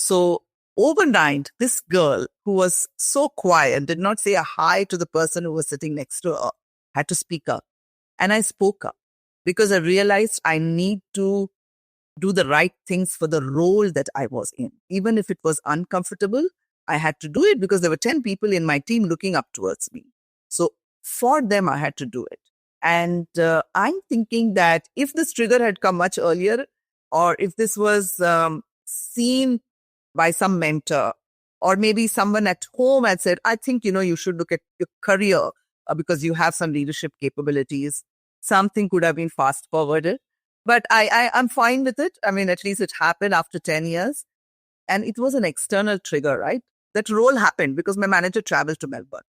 So overnight, this girl who was so quiet, did not say a hi to the person who was sitting next to her, had to speak up. And I spoke up because I realized I need to do the right things for the role that I was in. Even if it was uncomfortable, I had to do it because there were 10 people in my team looking up towards me. So for them, I had to do it. And I'm thinking that if this trigger had come much earlier, or if this was seen by some mentor, or maybe someone at home had said, I think, you should look at your career because you have some leadership capabilities, something could have been fast forwarded. But I'm fine with it. I mean, at least it happened after 10 years. And it was an external trigger, right? That role happened because my manager traveled to Melbourne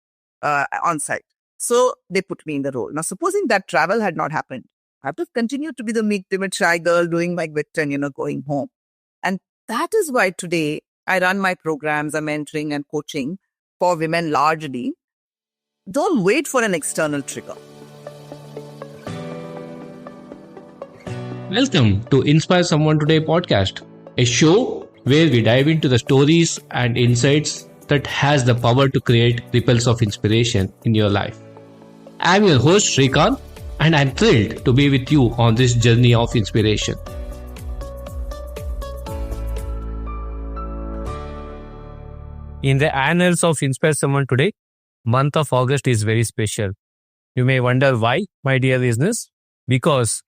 on site. So they put me in the role. Now, supposing that travel had not happened, I have to continue to be the meek, timid, shy girl doing my bit and, going home. And that is why today I run my programs, I'm mentoring and coaching for women largely. Don't wait for an external trigger. Welcome to Inspire Someone Today podcast, a show where we dive into the stories and insights that has the power to create ripples of inspiration in your life. I'm your host Shrikant, and I'm thrilled to be with you on this journey of inspiration. In the annals of Inspire Someone Today, month of August is very special. You may wonder why, my dear listeners, because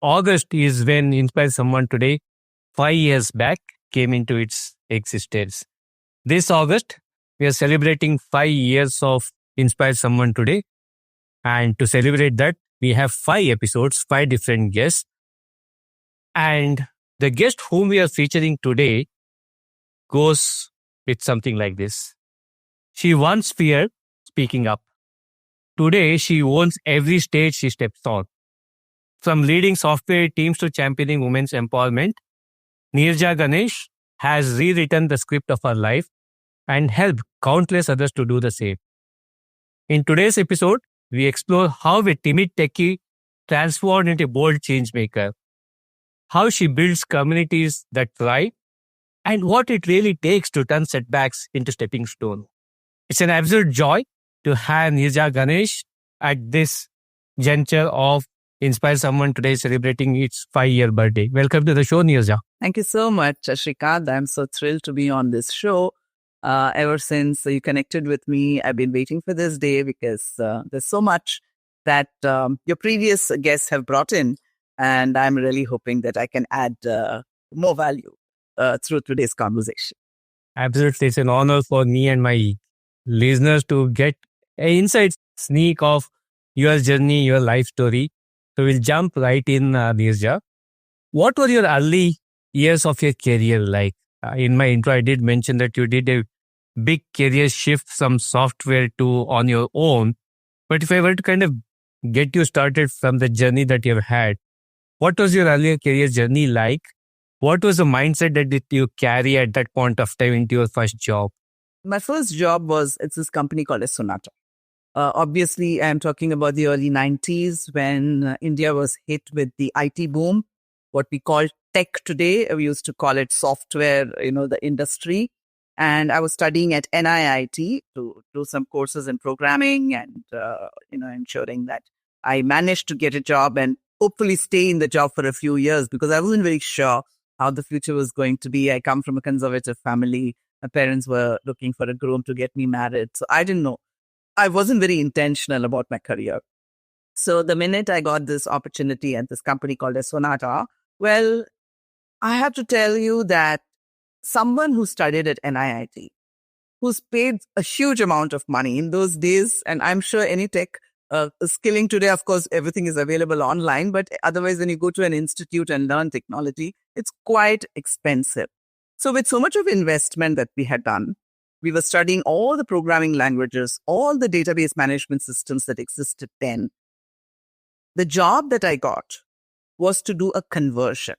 August is when Inspire Someone Today, 5 years back, came into its existence. This August, we are celebrating 5 years of Inspire Someone Today. And to celebrate that, we have 5 episodes, 5 different guests. And the guest whom we are featuring today goes with something like this. She once feared speaking up. Today, she owns every stage she steps on. From leading software teams to championing women's empowerment, Neeraja Ganesh has rewritten the script of her life and helped countless others to do the same. In today's episode, we explore how a timid techie transformed into a bold changemaker, how she builds communities that thrive, and what it really takes to turn setbacks into stepping stones. It's an absolute joy to have Neeraja Ganesh at this juncture of Inspire Someone Today celebrating its 5-year birthday. Welcome to the show, Neeraja. Thank you so much, Shrikant. I'm so thrilled to be on this show. Ever since you connected with me, I've been waiting for this day because there's so much that your previous guests have brought in. And I'm really hoping that I can add more value through today's conversation. Absolutely. It's an honor for me and my listeners to get an inside sneak of your journey, your life story. So we'll jump right in, Neeraja. What were your early years of your career like? In my intro, I did mention that you did a big career shift from software to on your own. But if I were to kind of get you started from the journey that you've had, what was your earlier career journey like? What was the mindset that did you carry at that point of time into your first job? My first job it's this company called Sonata. Obviously, I'm talking about the early 90s when India was hit with the IT boom, what we call tech today. We used to call it software, the industry. And I was studying at NIIT to do some courses in programming and, ensuring that I managed to get a job and hopefully stay in the job for a few years because I wasn't very sure how the future was going to be. I come from a conservative family. My parents were looking for a groom to get me married. So I didn't know. I wasn't very intentional about my career. So the minute I got this opportunity at this company called Sonata, well, I have to tell you that someone who studied at NIIT, who's paid a huge amount of money in those days, and I'm sure any tech skilling today, of course, everything is available online, but otherwise when you go to an institute and learn technology, it's quite expensive. So with so much of investment that we had done, we were studying all the programming languages, all the database management systems that existed then. The job that I got was to do a conversion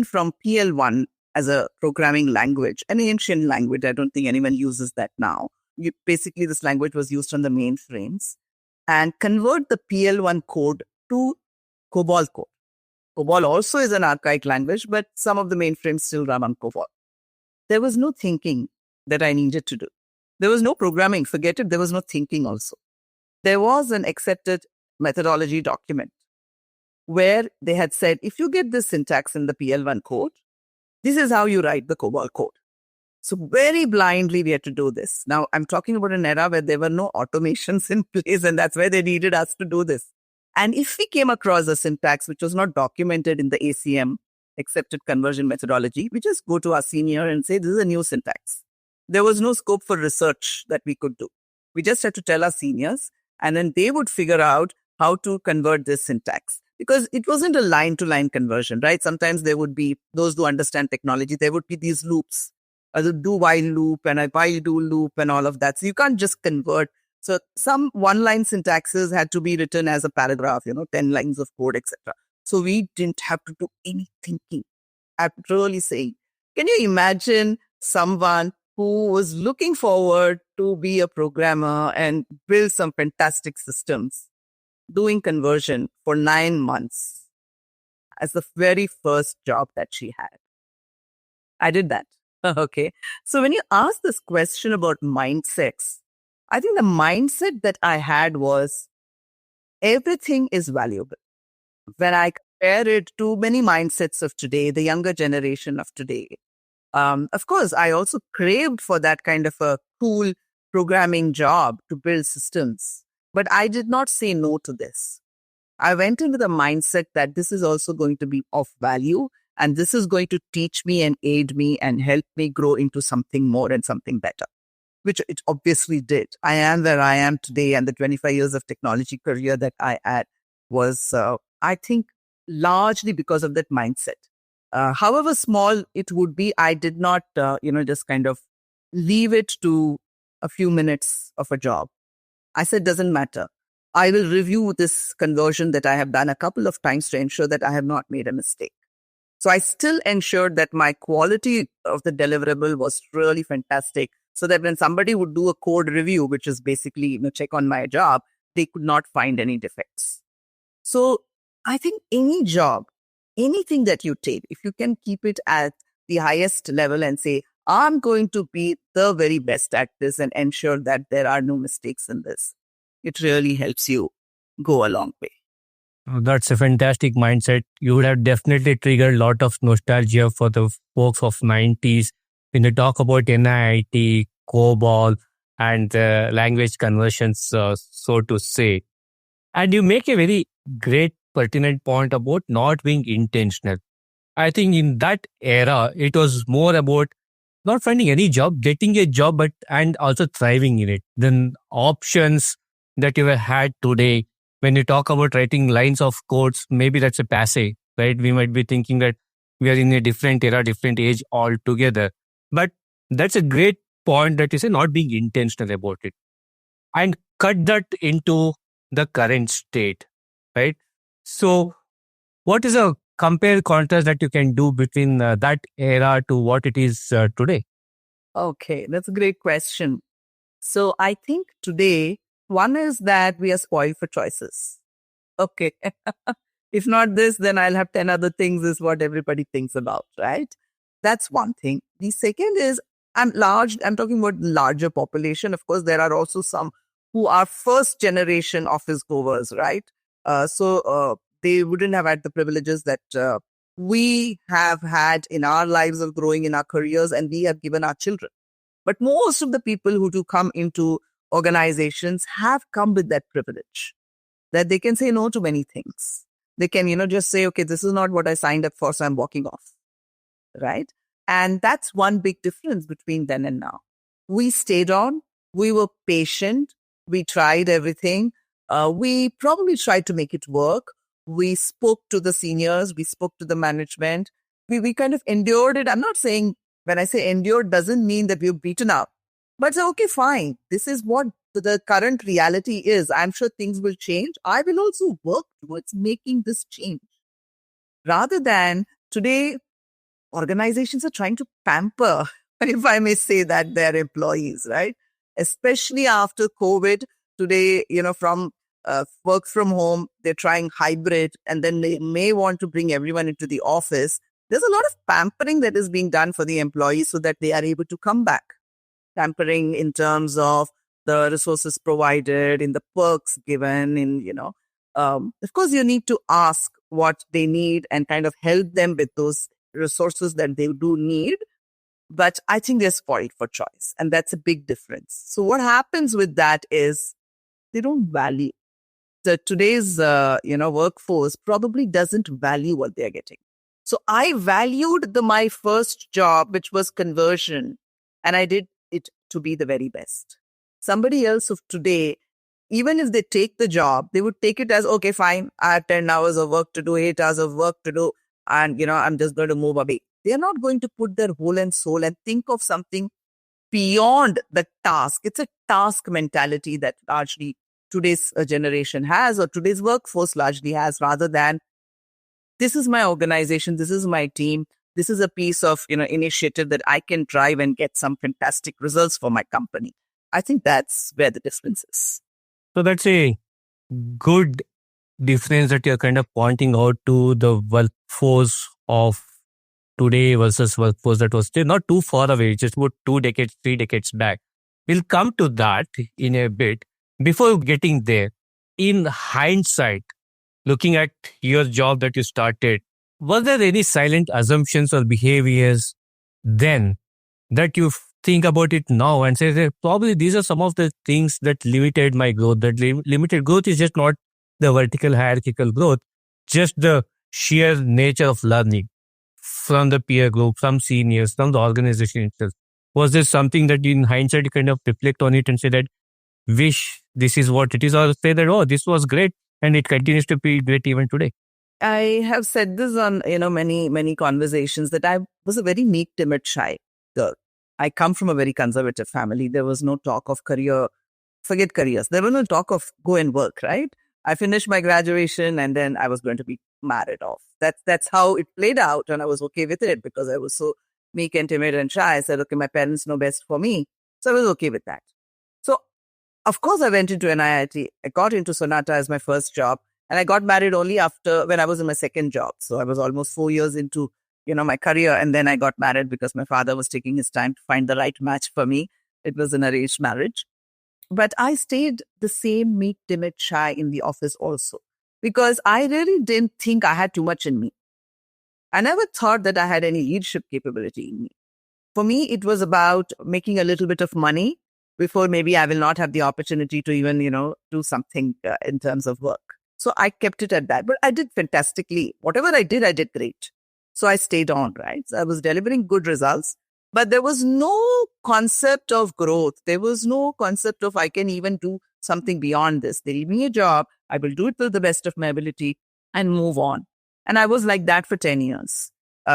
from PL1 as a programming language, an ancient language. I don't think anyone uses that now. Basically, this language was used on the mainframes, and convert the PL1 code to COBOL code. COBOL also is an archaic language, but some of the mainframes still run on COBOL. there was no thinking that I needed to do. There was no programming, forget it, there was no thinking also. There was an accepted methodology document where they had said, if you get this syntax in the PL1 code, this is how you write the COBOL code. So very blindly we had to do this. Now I'm talking about an era where there were no automations in place, and that's where they needed us to do this. And if we came across a syntax which was not documented in the ACM, accepted conversion methodology, we just go to our senior and say, this is a new syntax. There was no scope for research that we could do. We just had to tell our seniors, and then they would figure out how to convert this syntax. Because it wasn't a line-to-line conversion, right? Sometimes there would be, those who understand technology, there would be these loops, a do-while loop and a while-do loop and all of that. So you can't just convert. So some one-line syntaxes had to be written as a paragraph, 10 lines of code, etc. So we didn't have to do any thinking. I'm really saying, can you imagine someone who was looking forward to be a programmer and build some fantastic systems, doing conversion for 9 months as the very first job that she had? I did that. Okay. So when you ask this question about mindsets, I think the mindset that I had was everything is valuable. When I compare it to many mindsets of today, the younger generation of today, of course, I also craved for that kind of a cool programming job to build systems. But I did not say no to this. I went in with a mindset that this is also going to be of value, and this is going to teach me and aid me and help me grow into something more and something better, which it obviously did. I am where I am today, and the 25 years of technology career that I had was, I think, largely because of that mindset. However small it would be, I did not, just kind of leave it to a few minutes of a job. I said, doesn't matter. I will review this conversion that I have done a couple of times to ensure that I have not made a mistake. So I still ensured that my quality of the deliverable was really fantastic, so that when somebody would do a code review, which is basically check on my job, they could not find any defects. So I think any job, anything that you take, if you can keep it at the highest level and say, I'm going to be the very best at this and ensure that there are no mistakes in this, it really helps you go a long way. Oh, that's a fantastic mindset. You would have definitely triggered a lot of nostalgia for the folks of 90s when you talk about NIIT, COBOL, and language conversions, so to say. And you make a very great pertinent point about not being intentional. I think in that era, it was more about not finding any job, getting a job, but and also thriving in it. Then options that you have had today, when you talk about writing lines of codes, maybe that's a passe, right? We might be thinking that we are in a different era, different age altogether. But that's a great point that you say, not being intentional about it. And cut that into the current state, right? So what is a compare contrast that you can do between that era to what it is today? Okay, that's a great question. So I think today, one is that we are spoiled for choices. Okay. If not this, then I'll have 10 other things, is what everybody thinks about, right? That's one thing. The second is, I'm talking about larger population. Of course, there are also some who are first generation office goers, right? So they wouldn't have had the privileges that we have had in our lives of growing in our careers, and we have given our children. But most of the people who do come into organizations have come with that privilege, that they can say no to many things. They can, just say, okay, this is not what I signed up for, so I'm walking off, right? And that's one big difference between then and now. We stayed on, we were patient, we tried everything. We probably tried to make it work. We spoke to the seniors, we spoke to the management. We kind of endured it. I'm not saying, when I say endured, doesn't mean that we're beaten up. But say, okay, fine. This is what the current reality is. I'm sure things will change. I will also work towards making this change. Rather than today, organizations are trying to pamper, if I may say that, their employees, right? Especially after COVID. Today, from work from home, they're trying hybrid, and then they may want to bring everyone into the office. there's a lot of pampering that is being done for the employees so that they are able to come back. Pampering in terms of the resources provided, in the perks given, of course, you need to ask what they need and kind of help them with those resources that they do need. But I think they're spoiled for choice. And that's a big difference. So what happens with that is they don't value. Today's workforce probably doesn't value what they're getting. So I valued my first job, which was conversion, and I did it to be the very best. Somebody else of today, even if they take the job, they would take it as, okay, fine, I have 10 hours of work to do, 8 hours of work to do, and, I'm just going to move away. They're not going to put their whole and soul and think of something beyond the task. It's a task mentality that largely today's generation has, or today's workforce largely has, rather than this is my organization, this is my team, this is a piece of initiative that I can drive and get some fantastic results for my company. I think that's where the difference is. So that's a good difference that you're kind of pointing out to the workforce of today versus workforce that was still not too far away, just about 2 decades, 3 decades back. We'll come to that in a bit. Before getting there, in hindsight, looking at your job that you started, were there any silent assumptions or behaviors then that you think about it now and say that probably these are some of the things that limited my growth? That limited growth is just not the vertical hierarchical growth, just the sheer nature of learning from the peer group, from seniors, from the organization itself. Was there something that in hindsight you kind of reflect on it and say that wish this is what it is, or say that, oh, this was great and it continues to be great even today? I have said this on, many conversations that I was a very meek, timid, shy girl. I come from a very conservative family. There was no talk of career, forget careers. There was no talk of go and work, right? I finished my graduation and then I was going to be married off. That's how it played out, and I was okay with it because I was so meek and timid and shy. I said, okay, my parents know best for me. So I was okay with that. So, of course, I went into an IIT. I got into Sonata as my first job, and I got married only after when I was in my second job. So I was almost 4 years into, my career, and then I got married because my father was taking his time to find the right match for me. It was an arranged marriage. But I stayed the same meek, timid, shy in the office also, because I really didn't think I had too much in me. I never thought that I had any leadership capability in me. For me, it was about making a little bit of money before maybe I will not have the opportunity to even, do something in terms of work. So I kept it at that. But I did fantastically. Whatever I did great. So I stayed on, right? So I was delivering good results. But there was no concept of growth. There was no concept of I can even do something beyond this. They give me a job. I will do it to the best of my ability and move on. And I was like that for 10 years.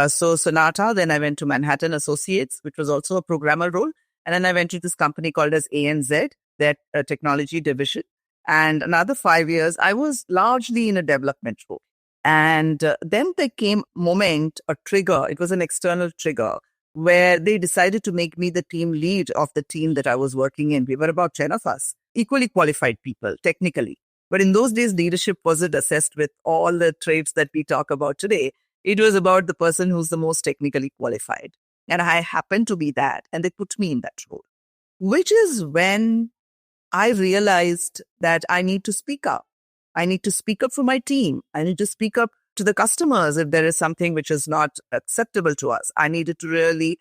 So Sonata, then I went to Manhattan Associates, which was also a programmer role. And then I went to this company called as ANZ, that technology division. And another 5 years, I was largely in a development role. And then there came a trigger. It was an external trigger where they decided to make me the team lead of the team that I was working in. We were about 10 of us, equally qualified people, technically. But in those days, leadership wasn't assessed with all the traits that we talk about today. It was about the person who's the most technically qualified. And I happened to be that. And they put me in that role, which is when I realized that I need to speak up. I need to speak up for my team. I need to speak up to the customers if there is something which is not acceptable to us. I needed to really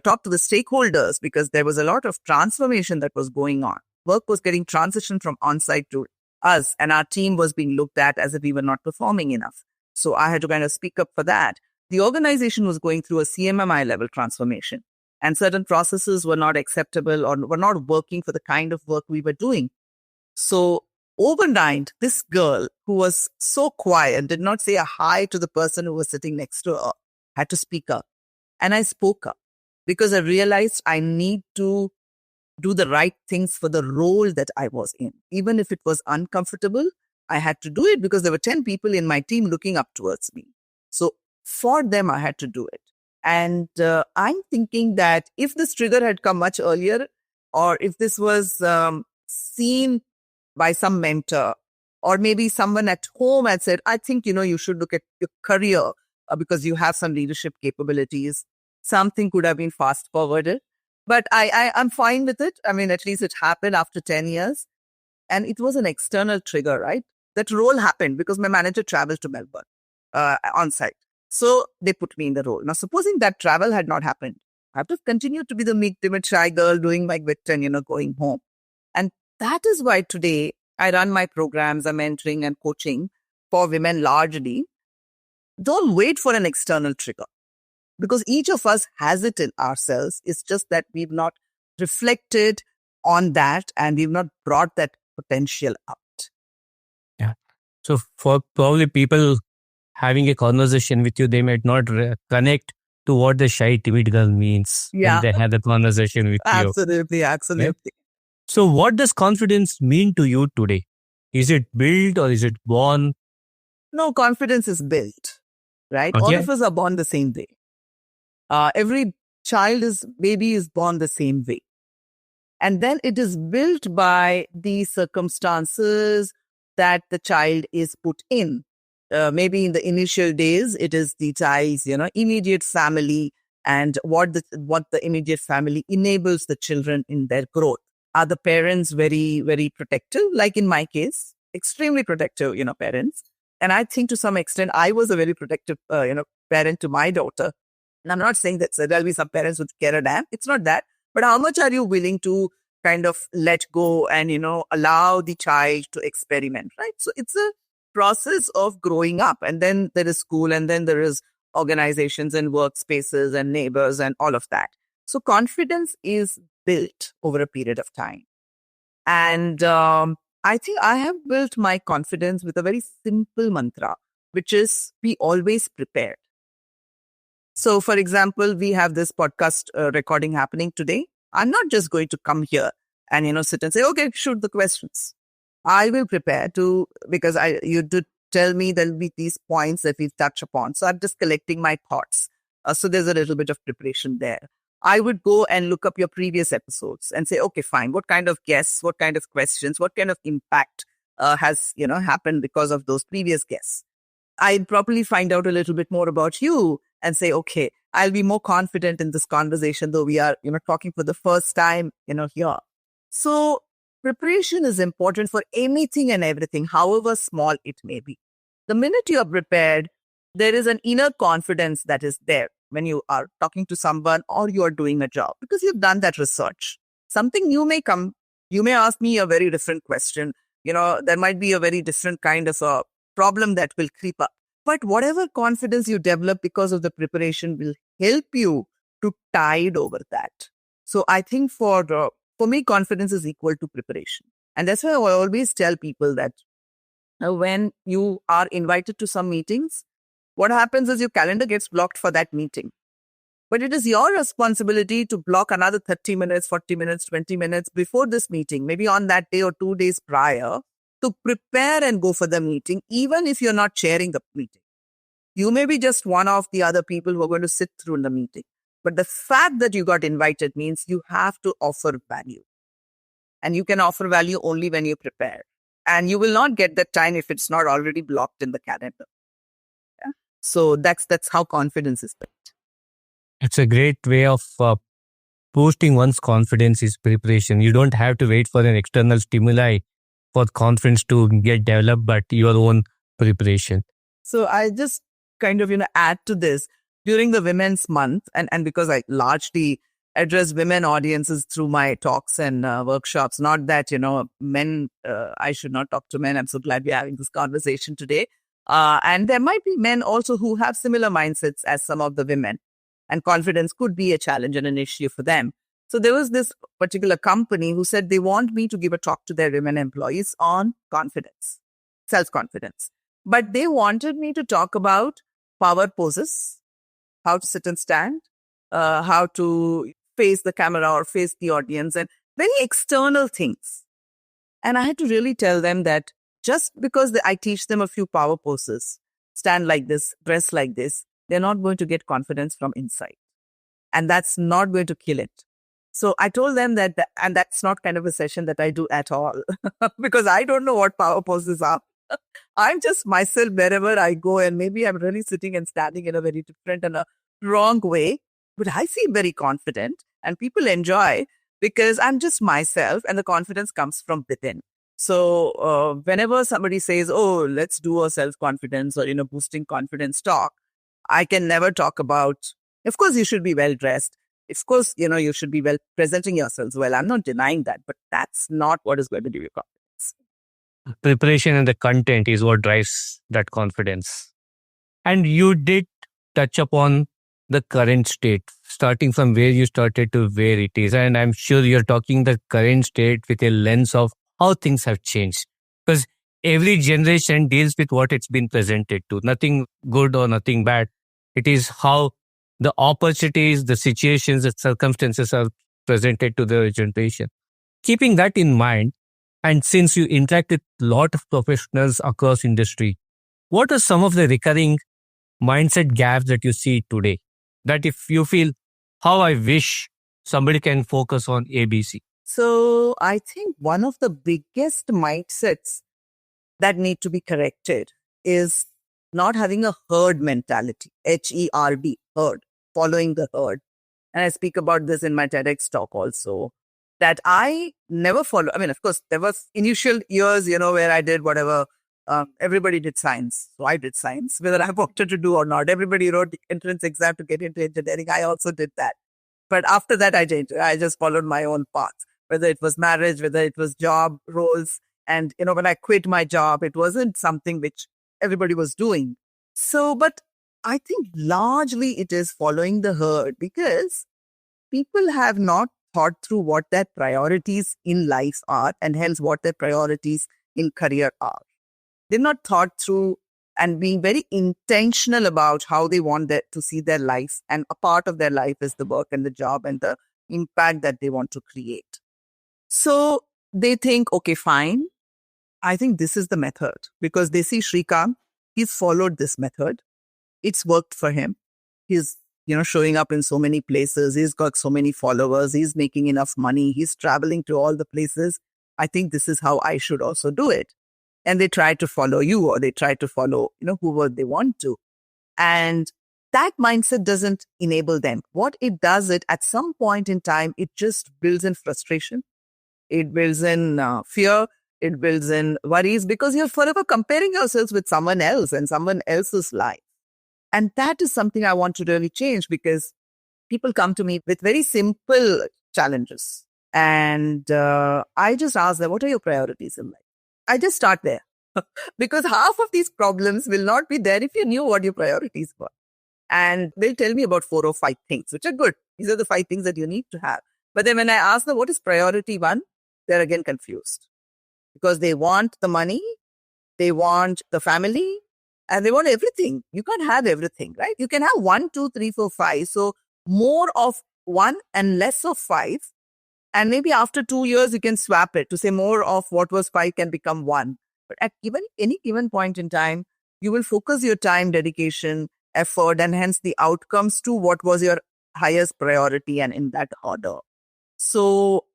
talk to the stakeholders because there was a lot of transformation that was going on. Work was getting transitioned from on-site to us, and our team was being looked at as if we were not performing enough. So I had to kind of speak up for that. The organization was going through a CMMI level transformation, and certain processes were not acceptable or were not working for the kind of work we were doing. So overnight, this girl who was so quiet, did not say a hi to the person who was sitting next to her, had to speak up. And I spoke up because I realized I need to do the right things for the role that I was in. Even if it was uncomfortable, I had to do it because there were 10 people in my team looking up towards me. So for them, I had to do it. And I'm thinking that if this trigger had come much earlier, or if this was seen by some mentor, or maybe someone at home had said, I think, you should look at your career because you have some leadership capabilities. Something could have been fast forwarded, but I'm fine with it. I mean, at least it happened after 10 years. And it was an external trigger, right? That role happened because my manager traveled to Melbourne on site. So they put me in the role. Now, supposing that travel had not happened, I have to continue to be the meek, timid, shy girl doing my bit and, going home. And that is why today I run my programs, I'm mentoring and coaching for women largely. Don't wait for an external trigger because each of us has it in ourselves. It's just that we've not reflected on that and we've not brought that potential out. Yeah. So for probably people having a conversation with you, they might not connect to what the shy, timid girl means when they have a conversation with you. Absolutely. Right? So what does confidence mean to you today? Is it built or is it born? No, confidence is built, right? Okay. All of us are born the same way. Every baby is born the same way. And then it is built by the circumstances that the child is put in. Maybe in the initial days, it is the child's, immediate family and what the immediate family enables the children in their growth. Are the parents very, very protective? Like in my case, extremely protective, parents. And I think to some extent, I was a very protective, parent to my daughter. And I'm not saying that there'll be some parents with care a damn. It's not that. But how much are you willing to kind of let go and, allow the child to experiment, right? So it's a process of growing up. And then there is school and then there is organizations and workspaces and neighbors and all of that. So confidence is built over a period of time. And I think I have built my confidence with a very simple mantra, which is be always prepared. So, for example, we have this podcast recording happening today. I'm not just going to come here and, sit and say, okay, shoot the questions. I will prepare because you did tell me there'll be these points that we touch upon. So I'm just collecting my thoughts. So there's a little bit of preparation there. I would go and look up your previous episodes and say, okay, fine. What kind of guests, what kind of questions, what kind of impact has, happened because of those previous guests? I'd probably find out a little bit more about you and say, okay, I'll be more confident in this conversation, though we are, talking for the first time, here. So preparation is important for anything and everything, however small it may be. The minute you are prepared, there is an inner confidence that is there when you are talking to someone or you are doing a job because you've done that research. Something new may come. You may ask me a very different question. There might be a very different kind of a problem that will creep up. But whatever confidence you develop because of the preparation will help you to tide over that. So I think for me, confidence is equal to preparation. And that's why I always tell people that when you are invited to some meetings, what happens is your calendar gets blocked for that meeting. But it is your responsibility to block another 30 minutes, 40 minutes, 20 minutes before this meeting, maybe on that day or 2 days prior, to prepare and go for the meeting, even if you're not chairing the meeting. You may be just one of the other people who are going to sit through in the meeting. But the fact that you got invited means you have to offer value. And you can offer value only when you prepare. And you will not get that time if it's not already blocked in the calendar. Yeah? So that's how confidence is built. It's a great way of boosting one's confidence is preparation. You don't have to wait for an external stimuli for confidence to get developed, but your own preparation. So I just kind of, add to this during the Women's Month. And because I largely address women audiences through my talks and workshops, not that, men, I should not talk to men. I'm so glad we're having this conversation today. And there might be men also who have similar mindsets as some of the women. And confidence could be a challenge and an issue for them. So there was this particular company who said they want me to give a talk to their women employees on confidence, self-confidence. But they wanted me to talk about power poses, how to sit and stand, how to face the camera or face the audience, and very external things. And I had to really tell them that just because I teach them a few power poses, stand like this, dress like this, they're not going to get confidence from inside. And that's not going to kill it. So I told them that, and that's not kind of a session that I do at all, because I don't know what power poses are. I'm just myself wherever I go, and maybe I'm really sitting and standing in a very different and a wrong way, but I seem very confident, and people enjoy because I'm just myself, and the confidence comes from within. So whenever somebody says, "Oh, let's do a self confidence or boosting confidence talk," I can never talk about. Of course, you should be well dressed. Of course, you should be well presenting yourselves well. I'm not denying that, but that's not what is going to give you confidence. Preparation and the content is what drives that confidence. And you did touch upon the current state, starting from where you started to where it is. And I'm sure you're talking the current state with a lens of how things have changed. Because every generation deals with what it's been presented to, nothing good or nothing bad. It is how the opportunities, the situations, the circumstances are presented to the generation. Keeping that in mind, and since you interact with a lot of professionals across industry, what are some of the recurring mindset gaps that you see today? That if you feel, how I wish somebody can focus on ABC. So I think one of the biggest mindsets that need to be corrected is not having a herd mentality, HERD, herd, following the herd. And I speak about this in my TEDx talk also, that I never follow. I mean, of course, there was initial years, where I did whatever. Everybody did science. So I did science, whether I wanted to do or not. Everybody wrote the entrance exam to get into engineering. I also did that. But after that, I changed. I just followed my own path, whether it was marriage, whether it was job roles. And, when I quit my job, it wasn't something which everybody was doing. So, but I think largely it is following the herd because people have not thought through what their priorities in life are and hence what their priorities in career are. They've not thought through and being very intentional about how they want to see their life. And a part of their life is the work and the job and the impact that they want to create. So they think, okay, fine. I think this is the method because they see Shrikant, he's followed this method. It's worked for him. He's, showing up in so many places. He's got so many followers. He's making enough money. He's traveling to all the places. I think this is how I should also do it. And they try to follow you or they try to follow, whoever they want to. And that mindset doesn't enable them. What it does, at some point in time, it just builds in frustration. It builds in fear. It builds in worries because you're forever comparing yourselves with someone else and someone else's life. And that is something I want to really change because people come to me with very simple challenges. And I just ask them, what are your priorities in life? I just start there because half of these problems will not be there if you knew what your priorities were. And they'll tell me about 4 or 5 things, which are good. These are the 5 things that you need to have. But then when I ask them, what is priority 1? They're again confused because they want the money, they want the family, and they want everything. You can't have everything, right? You can have 1, 2, 3, 4, 5. So more of 1 and less of 5. And maybe after 2 years, you can swap it to say more of what was 5 can become 1. But at any given point in time, you will focus your time, dedication, effort, and hence the outcomes to what was your highest priority and in that order. So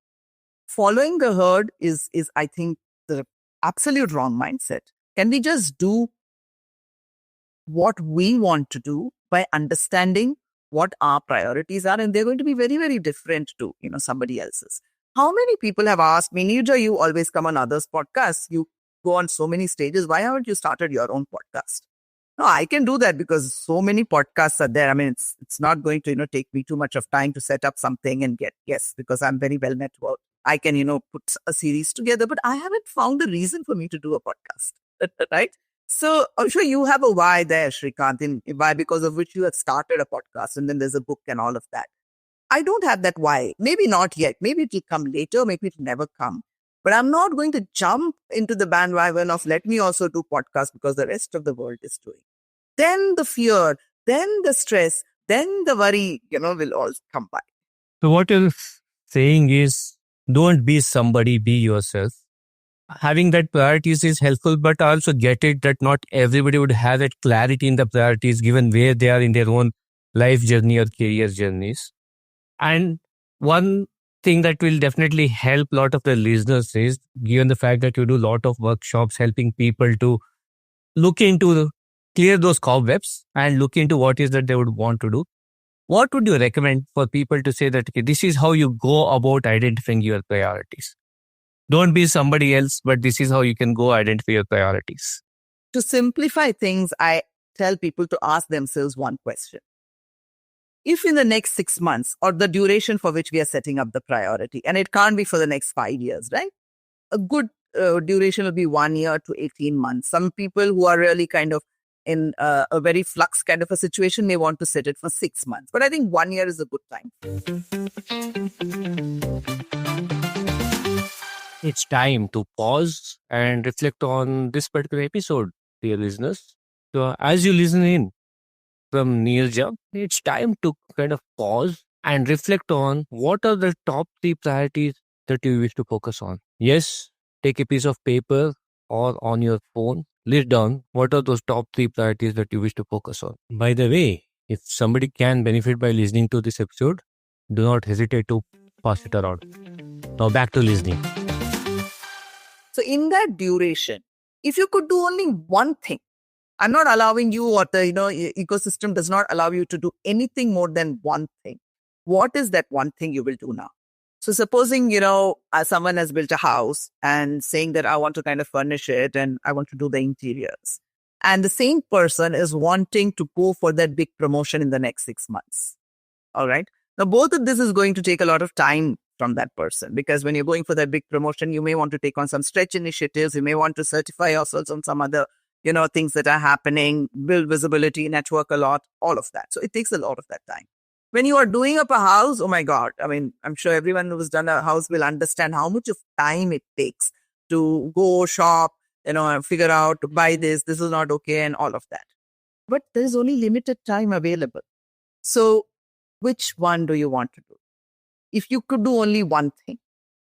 following the herd is I think, the absolute wrong mindset. Can we just do what we want to do by understanding what our priorities are? And they're going to be very, very different to, somebody else's. How many people have asked me, Neeraja, you always come on others' podcasts. You go on so many stages. Why haven't you started your own podcast? No, I can do that because so many podcasts are there. I mean, it's not going to, take me too much of time to set up something and get guests because I'm very well networked. I can, put a series together, but I haven't found the reason for me to do a podcast, right? So I'm sure you have a why there, Shrikant, in why because of which you have started a podcast and then there's a book and all of that. I don't have that why. Maybe not yet. Maybe it will come later. Maybe it will never come. But I'm not going to jump into the bandwagon of let me also do podcast because the rest of the world is doing. Then the fear, then the stress, then the worry, will all come by. So what you're saying is don't be somebody, be yourself. Having that priorities is helpful, but I also get it that not everybody would have that clarity in the priorities given where they are in their own life journey or career journeys. And one thing that will definitely help a lot of the listeners is, given the fact that you do a lot of workshops helping people to look into clear those cobwebs and look into what is that they would want to do. What would you recommend for people to say that, okay, this is how you go about identifying your priorities? Don't be somebody else, but this is how you can go identify your priorities. To simplify things, I tell people to ask themselves one question. If in the next 6 months, or the duration for which we are setting up the priority, and it can't be for the next 5 years, right? A good duration will be 1 year to 18 months. Some people who are really kind of in a very flux kind of a situation may want to set it for 6 months. But I think 1 year is a good time. It's time to pause and reflect on this particular episode, dear listeners. So as you listen in from Neeraja, it's time to kind of pause and reflect on what are the top 3 priorities that you wish to focus on. Yes, take a piece of paper or on your phone, list down what are those top 3 priorities that you wish to focus on. By the way, if somebody can benefit by listening to this episode, do not hesitate to pass it around. Now back to listening. So in that duration, if you could do only one thing, I'm not allowing you, or the ecosystem does not allow you to do anything more than one thing. What is that one thing you will do now? So supposing, someone has built a house and saying that I want to kind of furnish it and I want to do the interiors. And the same person is wanting to go for that big promotion in the next 6 months. All right. Now, both of this is going to take a lot of time from that person, because when you're going for that big promotion, you may want to take on some stretch initiatives. You may want to certify yourselves on some other, things that are happening, build visibility, network a lot, all of that. So it takes a lot of that time. When you are doing up a house, oh my God, I mean, I'm sure everyone who's done a house will understand how much of time it takes to go shop, figure out, buy this is not okay, and all of that. But there is only limited time available. So which one do you want to do? If you could do only one thing,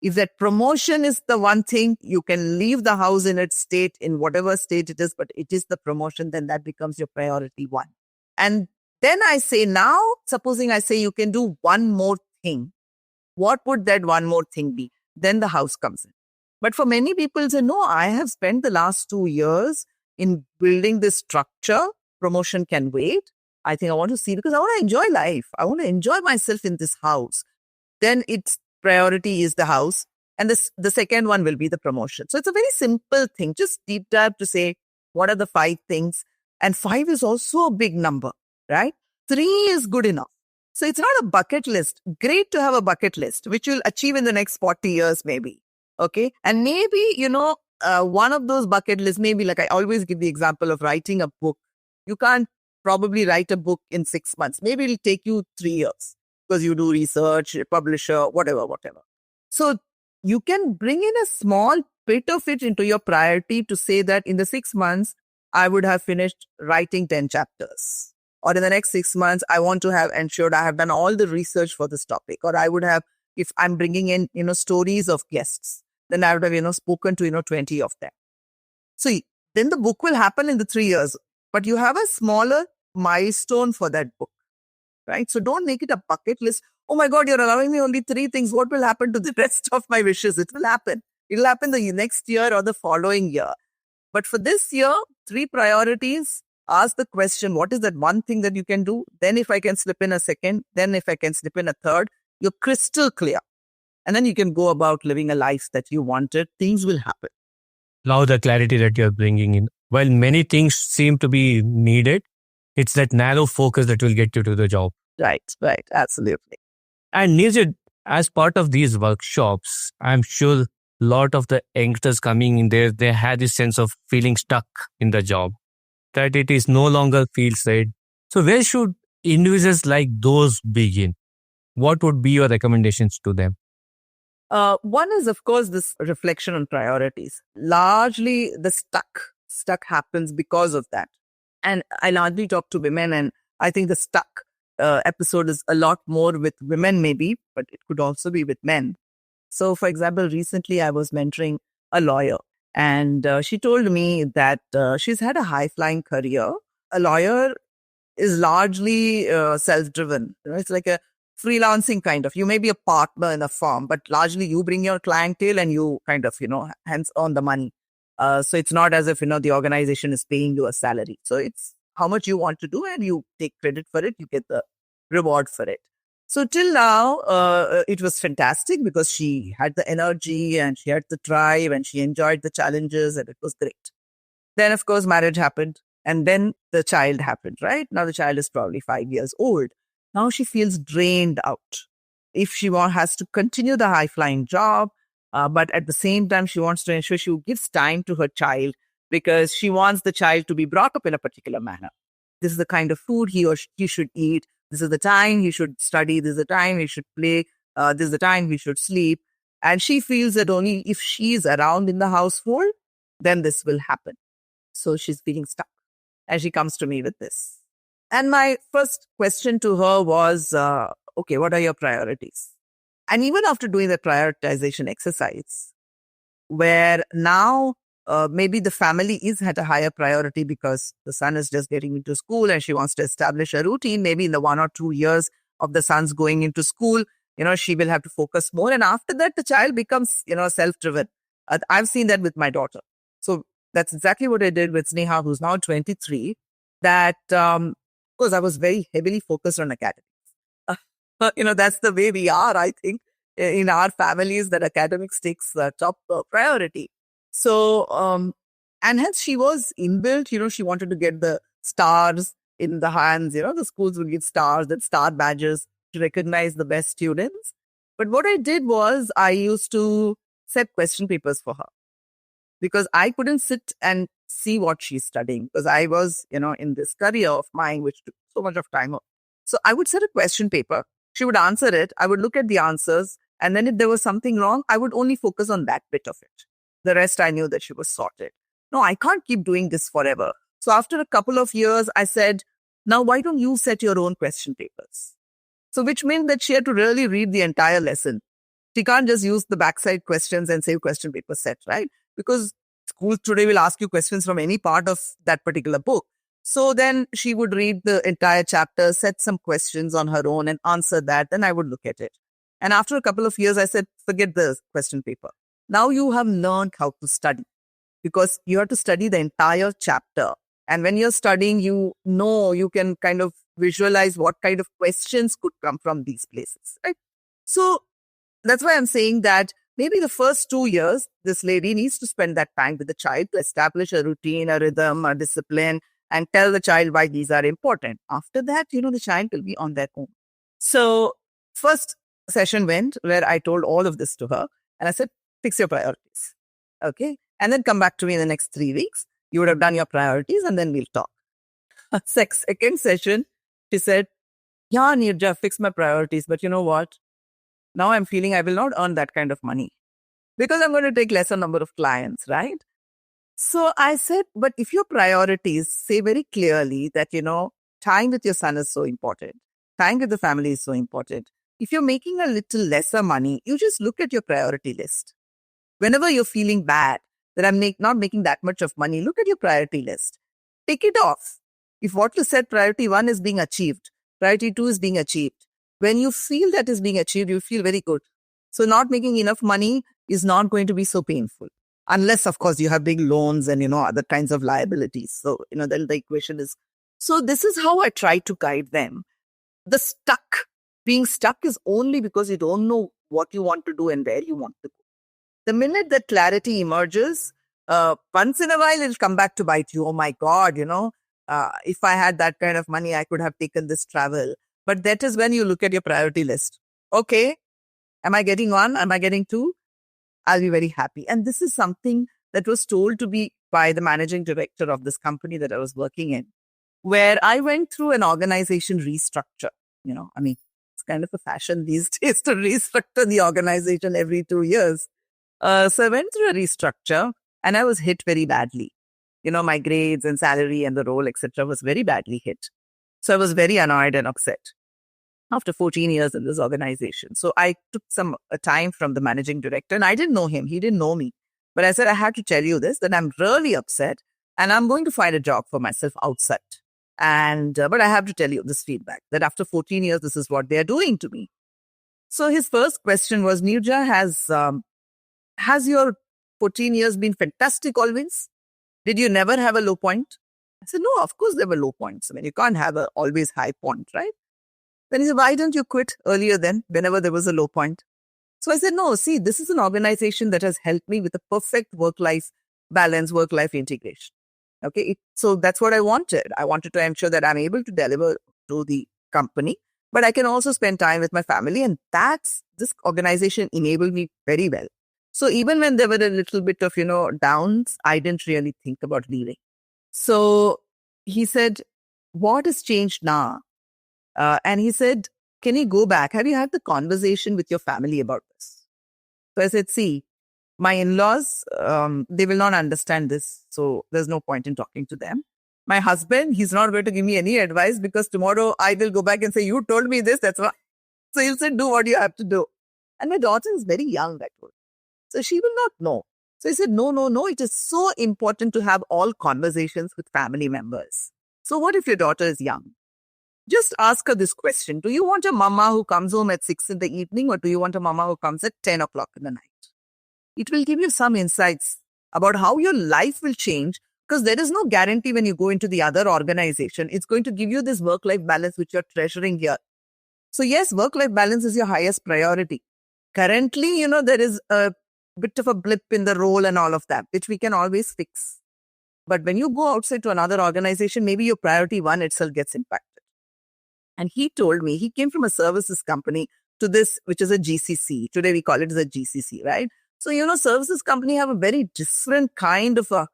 if that promotion is the one thing, you can leave the house in its state, in whatever state it is, but it is the promotion, then that becomes your priority one. And then I say, now, supposing I say you can do one more thing, what would that one more thing be? Then the house comes in. But for many people say, no, I have spent the last 2 years in building this structure. Promotion can wait. I think I want to see, because I want to enjoy life. I want to enjoy myself in this house. Then its priority is the house. And the second one will be the promotion. So it's a very simple thing. Just deep dive to say, what are the 5 things? And 5 is also a big number, right? 3 is good enough. So it's not a bucket list. Great to have a bucket list, which you'll achieve in the next 40 years, maybe. Okay. And maybe, one of those bucket lists, maybe like I always give the example of writing a book. You can't probably write a book in 6 months. Maybe it'll take you 3 years because you do research, publisher, whatever. So you can bring in a small bit of it into your priority to say that in the 6 months, I would have finished writing 10 chapters. Or in the next 6 months, I want to have ensured I have done all the research for this topic. Or I would have, if I'm bringing in, stories of guests, then I would have, spoken to, 20 of them. So then the book will happen in the 3 years, but you have a smaller milestone for that book, right? So don't make it a bucket list. Oh my God, you're allowing me only 3 things. What will happen to the rest of my wishes? It will happen. It'll happen the next year or the following year. But for this year, 3 priorities. Ask the question, what is that one thing that you can do? Then if I can slip in a second, then if I can slip in a third, you're crystal clear. And then you can go about living a life that you wanted. Things will happen. Now the clarity that you're bringing in. While many things seem to be needed, it's that narrow focus that will get you to the job. Right. Absolutely. And Neeraja, as part of these workshops, I'm sure a lot of the youngsters coming in there, they had this sense of feeling stuck in the job, that it is no longer feels right. So where should individuals like those begin? What would be your recommendations to them? One is, of course, this reflection on priorities. Largely, the stuck happens because of that. And I largely talk to women, and I think the stuck episode is a lot more with women, maybe, but it could also be with men. So, for example, recently I was mentoring a lawyer, and she told me that she's had a high-flying career. A lawyer is largely self-driven. It's like a freelancing kind of. You may be a partner in a firm, but largely you bring your clientele and you kind of, hands on the money. So it's not as if, the organization is paying you a salary. So it's how much you want to do and you take credit for it. You get the reward for it. So till now, it was fantastic because she had the energy and she had the drive and she enjoyed the challenges and it was great. Then, of course, marriage happened and then the child happened, right? Now the child is probably 5 years old. Now she feels drained out. If she has to continue the high-flying job, but at the same time, she wants to ensure she gives time to her child because she wants the child to be brought up in a particular manner. This is the kind of food he or she should eat. This is the time he should study. This is the time he should play. This is the time he should sleep. And she feels that only if she is around in the household, then this will happen. So she's feeling stuck. And she comes to me with this. And my first question to her was, okay, what are your priorities? And even after doing the prioritization exercise, where now maybe the family is at a higher priority because the son is just getting into school and she wants to establish a routine. Maybe in the 1 or 2 years of the son's going into school, she will have to focus more. And after that, the child becomes, self-driven. I've seen that with my daughter. So that's exactly what I did with Sneha, who's now 23, that, because I was very heavily focused on academics. That's the way we are, I think, in our families, that academics takes top priority. So, and hence she was inbuilt, she wanted to get the stars in the hands, the schools would give stars, that star badges to recognize the best students. But what I did was I used to set question papers for her because I couldn't sit and see what she's studying because I was, in this career of mine, which took so much of time. So I would set a question paper. She would answer it. I would look at the answers. And then if there was something wrong, I would only focus on that bit of it. The rest, I knew that she was sorted. No, I can't keep doing this forever. So after a couple of years, I said, now why don't you set your own question papers? So which meant that she had to really read the entire lesson. She can't just use the backside questions and say question paper set, right? Because schools today will ask you questions from any part of that particular book. So then she would read the entire chapter, set some questions on her own and answer that. Then I would look at it. And after a couple of years, I said, forget the question paper. Now you have learned how to study because you have to study the entire chapter. And when you're studying, you can kind of visualize what kind of questions could come from these places, right? So that's why I'm saying that maybe the first 2 years, this lady needs to spend that time with the child to establish a routine, a rhythm, a discipline, and tell the child why these are important. After that, the child will be on their own. So first session went where I told all of this to her and I said, fix your priorities. Okay. And then come back to me in the next 3 weeks. You would have done your priorities and then we'll talk. Second session, she said, yeah, Neeraja, fix my priorities. But you know what? Now I'm feeling I will not earn that kind of money because I'm going to take lesser number of clients, right? So I said, but if your priorities say very clearly that, time with your son is so important, time with the family is so important. If you're making a little lesser money, you just look at your priority list. Whenever you're feeling bad that I'm not making that much of money, look at your priority list. Take it off. If what you said, priority 1 is being achieved, priority 2 is being achieved. When you feel that is being achieved, you feel very good. So not making enough money is not going to be so painful. Unless, of course, you have big loans and, other kinds of liabilities. So, then the equation is. So this is how I try to guide them. Being stuck is only because you don't know what you want to do and where you want to go. The minute that clarity emerges, once in a while, it'll come back to bite you. Oh my God, if I had that kind of money, I could have taken this travel. But that is when you look at your priority list. Okay, am I getting 1? Am I getting 2? I'll be very happy. And this is something that was told to me by the managing director of this company that I was working in, where I went through an organization restructure. It's kind of a fashion these days to restructure the organization every 2 years. So I went through a restructure and I was hit very badly. My grades and salary and the role, etc., was very badly hit. So I was very annoyed and upset after 14 years in this organization. So I took some time from the managing director and I didn't know him. He didn't know me. But I said, I have to tell you this, that I'm really upset and I'm going to find a job for myself outside. But I have to tell you this feedback that after 14 years, this is what they are doing to me. So his first question was, Neeraja, has your 14 years been fantastic always? Did you never have a low point? I said, no, of course there were low points. I mean, you can't have a always high point, right? Then he said, why don't you quit earlier then, whenever there was a low point? So I said, no, see, this is an organization that has helped me with a perfect work-life balance, work-life integration. Okay, so that's what I wanted. I wanted to ensure that I'm able to deliver to the company, but I can also spend time with my family. And this organization enabled me very well. So even when there were a little bit of, downs, I didn't really think about leaving. So he said, what has changed now? And he said, can you go back? Have you had the conversation with your family about this? So I said, see, my in-laws, they will not understand this. So there's no point in talking to them. My husband, he's not going to give me any advice because tomorrow I will go back and say, you told me this, that's why. So he'll say, do what you have to do. And my daughter is very young, I told. So she will not know. So he said, no. It is so important to have all conversations with family members. So what if your daughter is young? Just ask her this question. Do you want a mama who comes home at 6 in the evening, or do you want a mama who comes at 10 o'clock in the night? It will give you some insights about how your life will change, because there is no guarantee when you go into the other organization. It's going to give you this work-life balance which you're treasuring here. So yes, work-life balance is your highest priority. Currently, there is a bit of a blip in the role and all of that, which we can always fix. But when you go outside to another organization, maybe your priority one itself gets impacted. And he told me he came from a services company to this, which is a GCC. Today we call it as a GCC, right? So, services company have a very different kind of a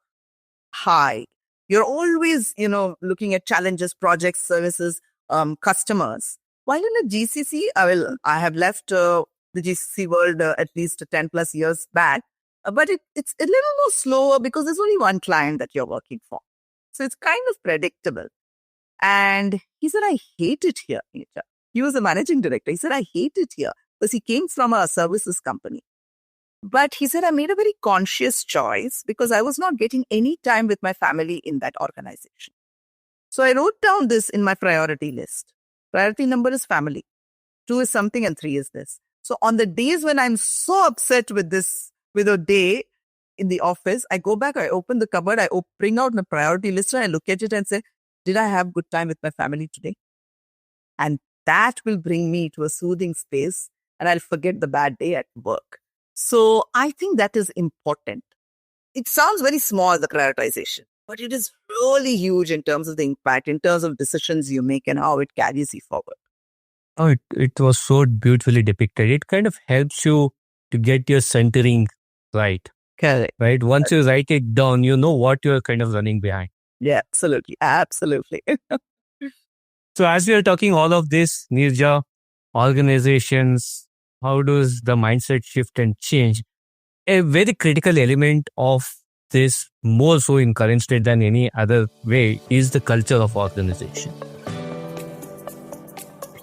high. You're always, looking at challenges, projects, services, customers. While in a GCC, I have left the GCC world at least 10 plus years back, but it's a little more slower because there's only one client that you're working for. So it's kind of predictable. And he said, I hate it here. He was a managing director. He said, I hate it here because he came from a services company. But he said, I made a very conscious choice because I was not getting any time with my family in that organization. So I wrote down this in my priority list. Priority number is family. 2 is something and 3 is this. So on the days when I'm so upset with a day in the office, I go back, I open the cupboard, I bring out my priority list and I look at it and say, did I have good time with my family today? And that will bring me to a soothing space and I'll forget the bad day at work. So I think that is important. It sounds very small, the prioritization, but it is really huge in terms of the impact, in terms of decisions you make and how it carries you forward. Oh, it was so beautifully depicted. It kind of helps you to get your centering right. Correct. Right? Once you write it down, you know what you're kind of running behind. Yeah, absolutely. Absolutely. So as we are talking all of this, Neeraja, organizations, how does the mindset shift and change? A very critical element of this, more so in current state than any other way, is the culture of organization.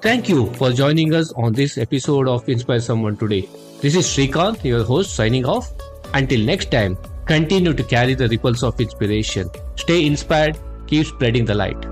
Thank you for joining us on this episode of Inspire Someone Today. This is Srikanth, your host, signing off. Until next time, continue to carry the ripples of inspiration. Stay inspired, keep spreading the light.